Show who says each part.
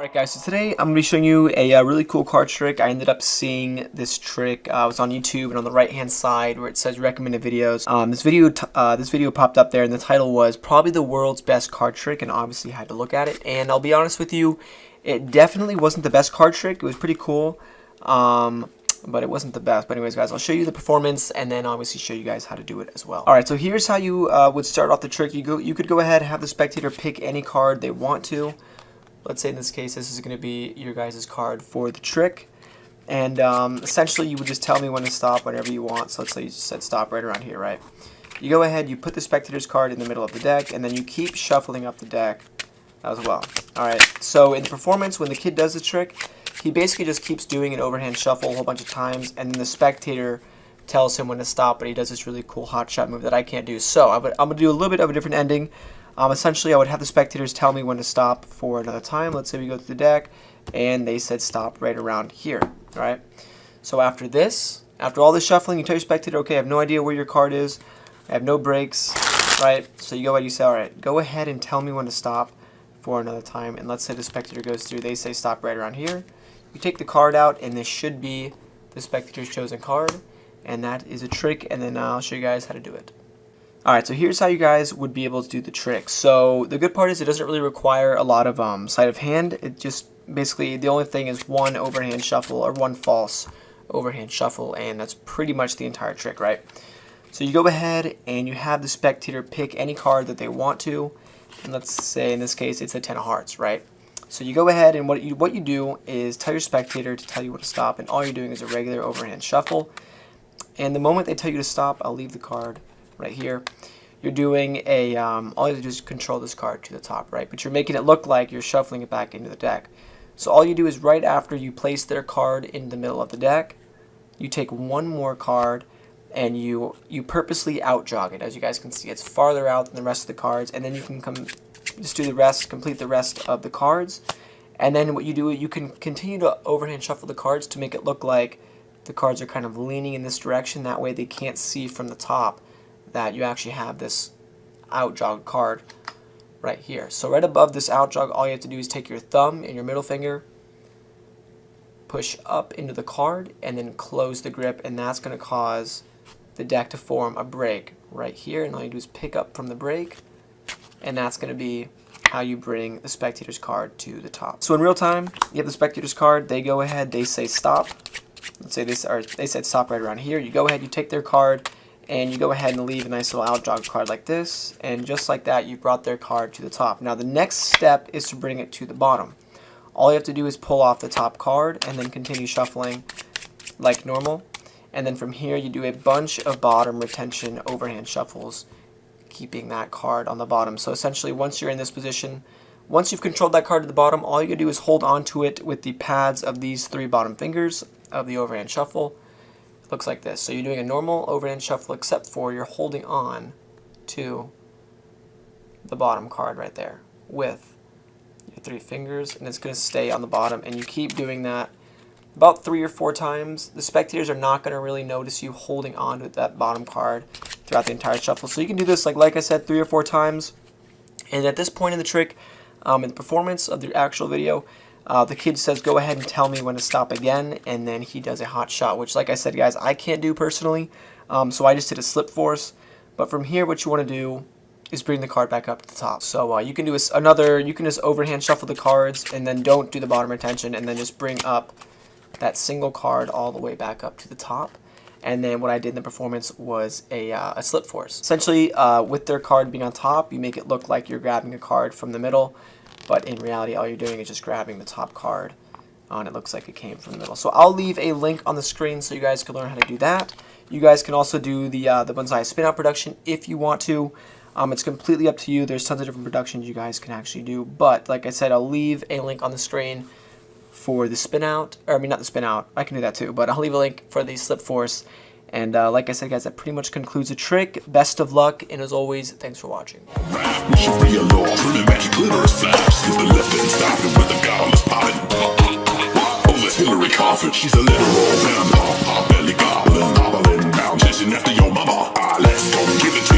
Speaker 1: Alright guys, so today I'm going to be showing you a really cool card trick. I ended up seeing this trick, it was on YouTube, and on the right hand side where it says recommended videos, this video popped up there, and the title was probably the world's best card trick, and obviously I had to look at it. And I'll be honest with you, it definitely wasn't the best card trick. It was pretty cool, but it wasn't the best. But anyways guys, I'll show you the performance and then obviously show you guys how to do it as well. Alright, so here's how you would start off the trick. You could go ahead and have the spectator pick any card they want to. Let's say in this case, this is going to be your guys' card for the trick. And essentially, you would just tell me when to stop whenever you want. So let's say you said stop right around here, right? You go ahead, you put the spectator's card in the middle of the deck, and then you keep shuffling up the deck as well. Alright, so in the performance, when the kid does the trick, he basically just keeps doing an overhand shuffle a whole bunch of times, and then the spectator tells him when to stop, but he does this really cool hot shot move that I can't do. So I'm going to do a little bit of a different ending. Essentially, I would have the spectators tell me when to stop for another time. Let's say we go to the deck, and they said stop right around here, right? So after this, after all this shuffling, you tell your spectator, okay, I have no idea where your card is. I have no breaks, right? So you go ahead, you say, all right, go ahead and tell me when to stop for another time. And let's say the spectator goes through, they say stop right around here. You take the card out, and this should be the spectator's chosen card. And that is a trick, and then I'll show you guys how to do it. Alright, so here's how you guys would be able to do the trick. So the good part is it doesn't really require a lot of sleight of hand. It just basically, the only thing is one overhand shuffle or one false overhand shuffle, and that's pretty much the entire trick, right? So you go ahead and you have the spectator pick any card that they want to, and let's say in this case it's the 10 of hearts, right? So you go ahead and what you do is tell your spectator to tell you when to stop, and all you're doing is a regular overhand shuffle. And the moment they tell you to stop, I'll leave the card right here. You're doing a, all you have to do is control this card to the top, right? But you're making it look like you're shuffling it back into the deck. So all you do is right after you place their card in the middle of the deck, you take one more card and you purposely out jog it. As you guys can see, it's farther out than the rest of the cards, and then you can just do the rest, complete the rest of the cards. And then what you do, you can continue to overhand shuffle the cards to make it look like the cards are kind of leaning in this direction. That way they can't see from the top that you actually have this out jog card right here. So right above this out jog, all you have to do is take your thumb and your middle finger, push up into the card, and then close the grip, and that's going to cause the deck to form a break right here. And all you do is pick up from the break, and that's going to be how you bring the spectator's card to the top. So in real time, you have the spectator's card, they go ahead, they say stop. Let's say they said stop right around here. You go ahead, you take their card, and you go ahead and leave a nice little out jog card like this, and just like that, you brought their card to the top. Now the next step is to bring it to the bottom. All you have to do is pull off the top card and then continue shuffling like normal. And then from here, you do a bunch of bottom retention overhand shuffles, keeping that card on the bottom. So essentially, once you're in this position, once you've controlled that card to the bottom, all you gotta do is hold on to it with the pads of these 3 bottom fingers of the overhand shuffle. Looks like this. So you're doing a normal overhand shuffle, except for you're holding on to the bottom card right there with your 3 fingers, and it's going to stay on the bottom, and you keep doing that about 3 or 4 times. The spectators are not going to really notice you holding on to that bottom card throughout the entire shuffle. So you can do this, like I said, 3 or 4 times. And at this point in the trick, in the performance of the actual video, the kid says, go ahead and tell me when to stop again, and then he does a hot shot, which, like I said, guys, I can't do personally, so I just did a slip force. But from here, what you want to do is bring the card back up to the top. So you can do you can just overhand shuffle the cards, and then don't do the bottom retention, and then just bring up that single card all the way back up to the top. And then what I did in the performance was a slip force. Essentially, with their card being on top, you make it look like you're grabbing a card from the middle, but in reality, all you're doing is just grabbing the top card, and it looks like it came from the middle. So I'll leave a link on the screen so you guys can learn how to do that. You guys can also do the bonsai spin out production if you want to. It's completely up to you. There's tons of different productions you guys can actually do. But like I said, I'll leave a link on the screen for the spin out. Or I mean, not the spin out. I can do that too. But I'll leave a link for the slip force. And like I said, guys, that pretty much concludes the trick. Best of luck, and as always, thanks for watching. She's a little old vampire, belly goblin, hobbling round, chasing after your mama. Let's go give it